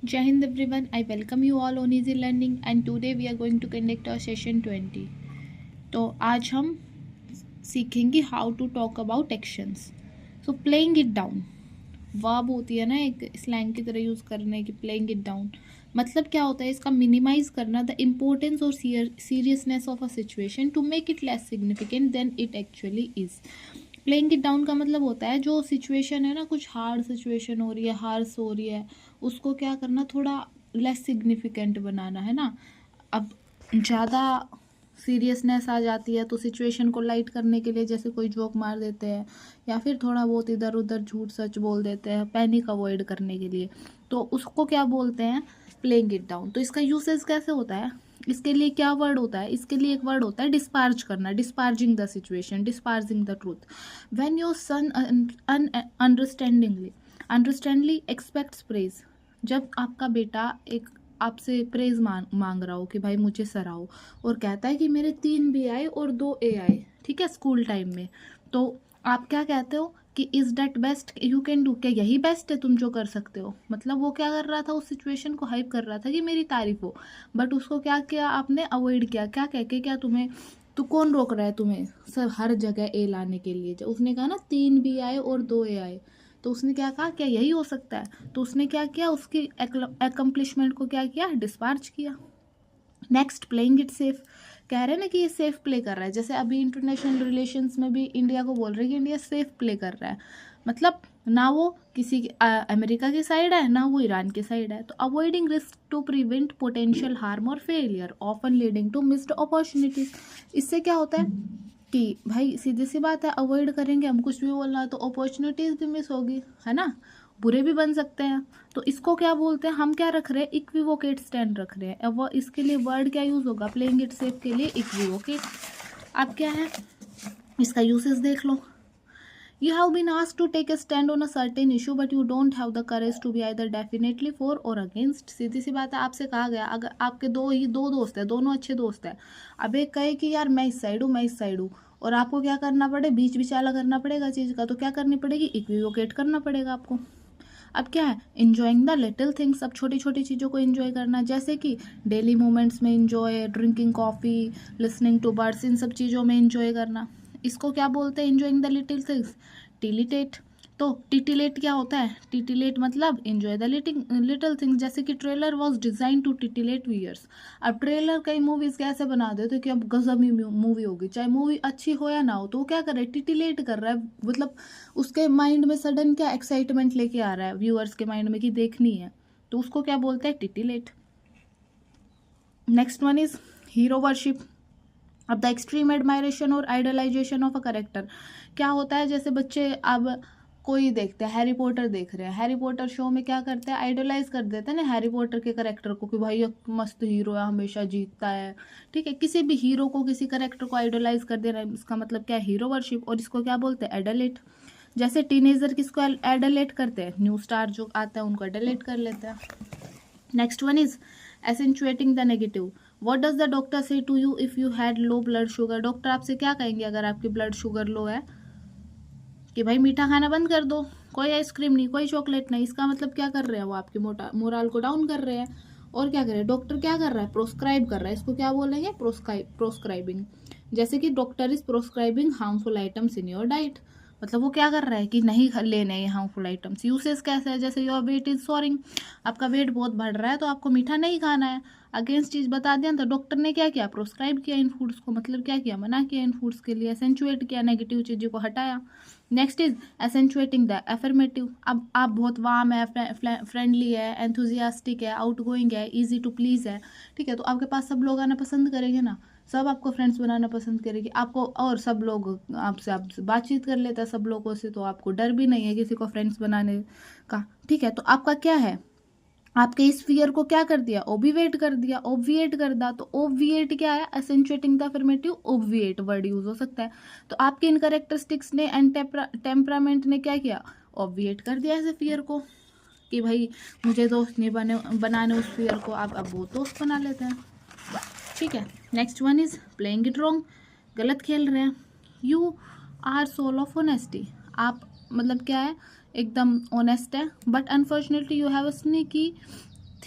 Jai Hind everyone, I welcome you all on Easy Learning and today we are going to conduct our session 20. तो आज हम सीखेंगे how to talk about actions. So playing it down verb होती है ना एक slang की तरह यूज़ करने की. प्लेइंग इट डाउन मतलब क्या होता है, इसका मिनिमाइज करना द इम्पोर्टेंस और seriousness of a situation to make it less significant than it actually is. Playing it down का मतलब होता है जो सिचुएशन है ना, कुछ हार्ड सिचुएशन हो रही है, हार्श हो रही है, उसको क्या करना, थोड़ा लेस सिग्निफिकेंट बनाना है ना. अब ज़्यादा सीरियसनेस आ जाती है तो सिचुएशन को लाइट करने के लिए जैसे कोई जोक मार देते हैं या फिर थोड़ा बहुत इधर उधर झूठ सच बोल देते हैं पैनिक अवॉइड करने के लिए, तो उसको क्या बोलते हैं, प्लेइंग इट डाउन. तो इसका यूसेज कैसे होता है, इसके लिए क्या वर्ड होता है, इसके लिए एक वर्ड होता है डिस्पार्ज करना, disparaging the situation, disparaging the truth. When your son understandably expects praise, जब आपका बेटा एक आपसे प्रेज मांग रहा हो कि भाई मुझे सराहो, और कहता है कि मेरे 3 बी आए और 2 ए आए, ठीक है, स्कूल टाइम में, तो आप क्या कहते हो कि is that best you can do, क्या यही बेस्ट है तुम जो कर सकते हो. मतलब वो क्या कर रहा था, उस सिचुएशन को हाइप कर रहा था कि मेरी तारीफ हो, बट उसको क्या किया आपने, अवॉइड किया. क्या कह के, क्या तुम्हें, तो कौन रोक रहा है तुम्हें सब हर जगह ए लाने के लिए. जब उसने कहा ना 3 बी आए और 2 ए आए, तो उसने क्या कहा, क्या यही हो सकता है, तो उसने क्या किया, उसकी एकम्प्लिशमेंट को क्या किया, डिस्पार्ज किया. नेक्स्ट, प्लेइंग इट सेफ, कह रहे हैं ना कि ये सेफ प्ले कर रहा है. जैसे अभी इंटरनेशनल रिलेशंस में भी इंडिया को बोल रहे हैं कि इंडिया सेफ प्ले कर रहा है, मतलब ना वो किसी अमेरिका की साइड है ना वो ईरान की साइड है. तो avoiding risk to prevent potential harm और failure often leading to missed opportunities. इससे क्या होता है कि भाई सीधी सी बात है, अवॉइड करेंगे हम कुछ भी बोलना तो अपॉर्चुनिटीज़ भी मिस होगी, है ना, बुरे भी बन सकते हैं. तो इसको क्या बोलते हैं, हम क्या रख रहे हैं, इक्विवोकेट स्टैंड रख रहे हैं. अब वो इसके लिए वर्ड क्या यूज़ होगा, प्लेइंग इट सेफ के लिए इक्विवोकेट. अब क्या है, इसका यूसेस देख लो. You have been asked to take a stand on a certain issue but you don't have the courage to be either definitely for or against. सीधी सी बात है, आपसे कहा गया, अगर आपके दो दोस्त हैं, दोनों अच्छे दोस्त हैं, अब एक कहे कि यार मैं इस साइड हूँ, मैं इस साइड हूँ, और आपको क्या करना पड़े, बीच बिचाला करना पड़ेगा चीज़ का, तो क्या करनी पड़ेगी, इक्विवोकेट करना पड़ेगा आपको. अब क्या है, इन्जॉइंग द लिटिल थिंग्स, अब छोटी छोटी चीज़ों को इन्जॉय करना, जैसे कि डेली मोमेंट्स में enjoy, drinking coffee, listening to birds, इन सब चीज़ों में इन्जॉय करना. इसको क्या बोलते हैं, enjoying the little things, titillate. तो टिटिलेट क्या होता है, टिटिलेट मतलब इन्जॉय द लिटिल थिंग्स. जैसे कि trailer was design to titillate viewers. अब ट्रेलर कई मूवीज़ कैसे बना देते कि अब गजब मूवी होगी, चाहे मूवी अच्छी हो या ना हो, तो वो क्या कर रहा है, टिटिलेट कर रहा है, मतलब उसके माइंड में सडन क्या एक्साइटमेंट लेके आ रहा है व्यूअर्स के माइंड में कि देखनी है, तो उसको क्या बोलते हैं, titillate. Next one is hero worship. अब द एक्सट्रीम एडमायरेशन और आइडलाइजेशन ऑफ अ करेक्टर. क्या होता है, जैसे बच्चे अब कोई देखते हैं, हैरी पॉटर देख रहे हैं, हैरी पॉटर शो में क्या करते हैं, आइडलाइज कर देते हैं ना हैरी पॉटर के करेक्टर को कि भाई ये मस्त हीरो है, हमेशा जीतता है, ठीक है. किसी भी हीरो को, किसी करेक्टर को आइडलाइज कर देना, इसका मतलब क्या है, हीरो वर्शिप. और इसको क्या बोलते हैं, एडलेट. जैसे टीनेजर किसको एडलेट करते हैं, न्यू स्टार जो आता है उनको एडलेट कर लेते हैं. Next one is accentuating the negative. What does the doctor say to you if you had low blood sugar. Doctor आपसे क्या कहेंगे अगर आपकी ब्लड शुगर लो है, कि भाई मीठा खाना बंद कर दो, कोई आइसक्रीम नहीं, कोई चॉकलेट नहीं. इसका मतलब क्या कर रहे हैं, वो आपके मोराल को डाउन कर रहे हैं. और क्या कर रहे हैं, डॉक्टर क्या कर रहा है, प्रोस्क्राइब कर रहा है. इसको क्या बोलेंगे, प्रोस्क्राइबिंग. जैसे कि doctor is proscribing harmful items in your diet, मतलब वो क्या कर रहा है कि नहीं लेने ये हार्मफुल आइटम्स. यूसेस कैसे है, जैसे योर वेट इज सोरिंग, आपका वेट बहुत बढ़ रहा है तो आपको मीठा नहीं खाना है. अगेंस्ट चीज़ बता दिया, तो डॉक्टर ने क्या किया, प्रोस्क्राइब किया इन फूड्स को, मतलब क्या किया, मना किया इन फूड्स के लिए, एसेंचुएट किया, नेगेटिव चीज़ों को हटाया. Next is accentuating the affirmative. अब आप बहुत वार्म है, फ्रेंडली है, एंथुजियास्टिक है, आउटगोइंग है, इजी टू प्लीज़ है, ठीक है, तो आपके पास सब लोग आना पसंद करेंगे ना, सब आपको फ्रेंड्स बनाना पसंद करेगी आपको, और सब लोग आपसे बातचीत कर लेते हैं सब लोगों से, तो आपको डर भी नहीं है किसी को फ्रेंड्स बनाने का, ठीक है. तो आपका क्या है, आपके इस फियर को क्या कर दिया, ओबिवेट कर दिया, ओबविएट कर दिया. तो ओबविएट क्या है, एसेंचुएटिंग द अफर्मेटिव, ओबविएट वर्ड यूज हो सकता है. तो आपके इन करेक्टरिस्टिक्स ने एंड टेम्परामेंट ने क्या किया, ओबविएट कर दिया ऐसे फियर को, कि भाई मुझे दोस्त नहीं बनाने उस फियर को, आप अब वो दोस्त बना लेते हैं, ठीक है. Next one is playing it wrong, गलत खेल रहे हैं. You are soul of honesty, आप मतलब क्या है, एकदम ऑनेस्ट है, but unfortunately you have a sneaky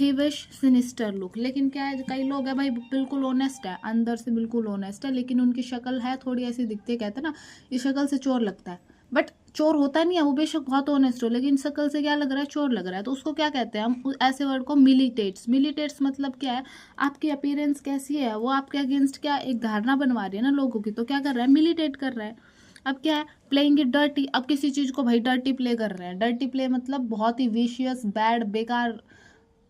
thievish sinister look. लेकिन क्या है, कई लोग हैं भाई बिल्कुल ऑनेस्ट है, अंदर से बिल्कुल ऑनेस्ट है, लेकिन उनकी शक्ल है थोड़ी ऐसी दिखती है, कहते हैं ना इस शक्ल से चोर लगता है, बट चोर होता नहीं है वो, बेशक बहुत ऑनेस्ट हो, लेकिन शक्ल से क्या लग रहा है, चोर लग रहा है। तो उसको क्या कहते हैं हम, ऐसे वर्ड को मिलिटेट्स। मिलिटेट्स मतलब क्या है, आपकी अपीयरेंस कैसी है, वो आपके अगेंस्ट क्या एक धारणा बनवा रही है ना लोगों की, तो क्या कर रहा है, मिलिटेट कर रहा है। अब क्या है, प्लेइंग इट डर्टी। अब किसी चीज़ को भाई डर्टी प्ले कर रहे हैं, डर्टी प्ले मतलब बहुत ही विशियस, बैड, बेकार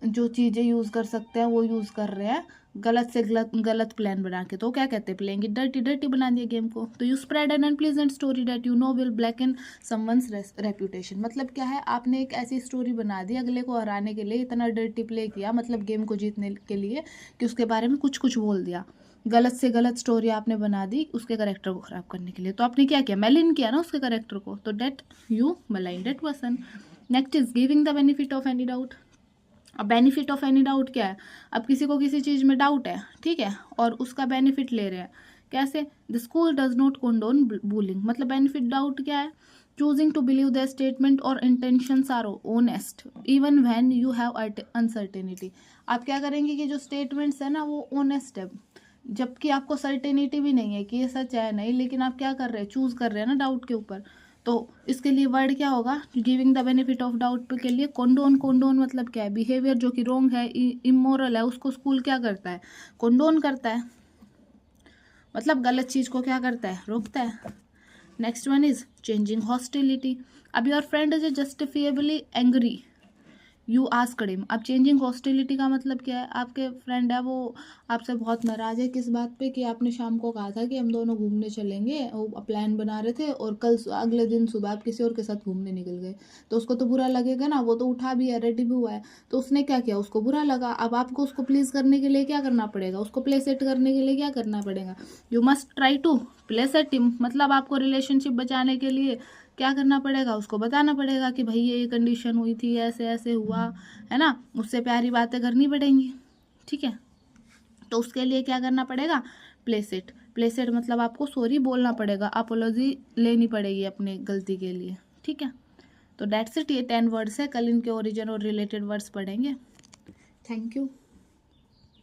जो चीज़ें यूज़ कर सकते हैं वो यूज़ कर रहे हैं, गलत से गलत प्लान बना के, तो क्या कहते हैं, प्लेइंग इट डर्टी। डर्टी बना दिया गेम को। तो you spread an unpleasant story that you know will blacken someone's reputation. मतलब क्या है, आपने एक ऐसी स्टोरी बना दी अगले को हराने के लिए, इतना डर्टी प्ले किया, मतलब गेम को जीतने के लिए, कि उसके बारे में कुछ कुछ बोल दिया, गलत से गलत स्टोरी आपने बना दी उसके करेक्टर को ख़राब करने के लिए। तो आपने क्या किया, मेलिन किया ना उसके करेक्टर को, तो that you malign that person. Next is giving the benefit of any doubt. अब बेनिफिट ऑफ एनी डाउट क्या है, अब किसी को किसी चीज़ में डाउट है, ठीक है, और उसका बेनिफिट ले रहे हैं, कैसे, the school does not condone bullying. मतलब बेनिफिट डाउट क्या है, choosing to believe the statement और intentions are honest even when you have uncertainty. आप क्या करेंगे कि जो स्टेटमेंट्स है ना वो ऑनेस्ट है, जबकि आपको सर्टेनिटी भी नहीं है कि ये सच है नहीं, लेकिन आप क्या कर रहे हैं, चूज कर रहे हैं ना डाउट के ऊपर। तो इसके लिए वर्ड क्या होगा, giving the benefit of doubt के लिए कोंडोन। कोंडोन मतलब क्या है, बिहेवियर जो कि रोंग है, इमोरल है, उसको स्कूल क्या करता है, कोंडोन करता है, मतलब गलत चीज़ को क्या करता है, रोकता है। Next one is changing hostility. अब your friend is justifiably angry, you asked him. अब चेंजिंग हॉस्टिलिटी का मतलब क्या है, आपके फ्रेंड है वो आपसे बहुत नाराज़ है किस बात पे, कि आपने शाम को कहा था कि हम दोनों घूमने चलेंगे, वो प्लान बना रहे थे, और कल अगले दिन सुबह आप किसी और के साथ घूमने निकल गए, तो उसको तो बुरा लगेगा ना, वो तो उठा भी है, रेडी भी हुआ है, तो उसने क्या किया, उसको बुरा लगा। अब आपको उसको प्लीज़ करने के लिए क्या करना पड़ेगा, उसको प्ले सेट करने के लिए क्या करना पड़ेगा, you must try to placate him. मतलब आपको रिलेशनशिप बचाने के लिए क्या करना पड़ेगा, उसको बताना पड़ेगा कि भाई ये कंडीशन हुई थी, ऐसे ऐसे हुआ है ना, उससे प्यारी बातें करनी पड़ेंगी, ठीक है। तो उसके लिए क्या करना पड़ेगा, प्लेसेट। प्लेसेट मतलब आपको सॉरी बोलना पड़ेगा, अपोलॉजी लेनी पड़ेगी अपनी गलती के लिए, ठीक है। तो डेट्स इट, ये 10 वर्ड्स है, कल इनके ओरिजिन और रिलेटेड वर्ड्स पढ़ेंगे। Thank you.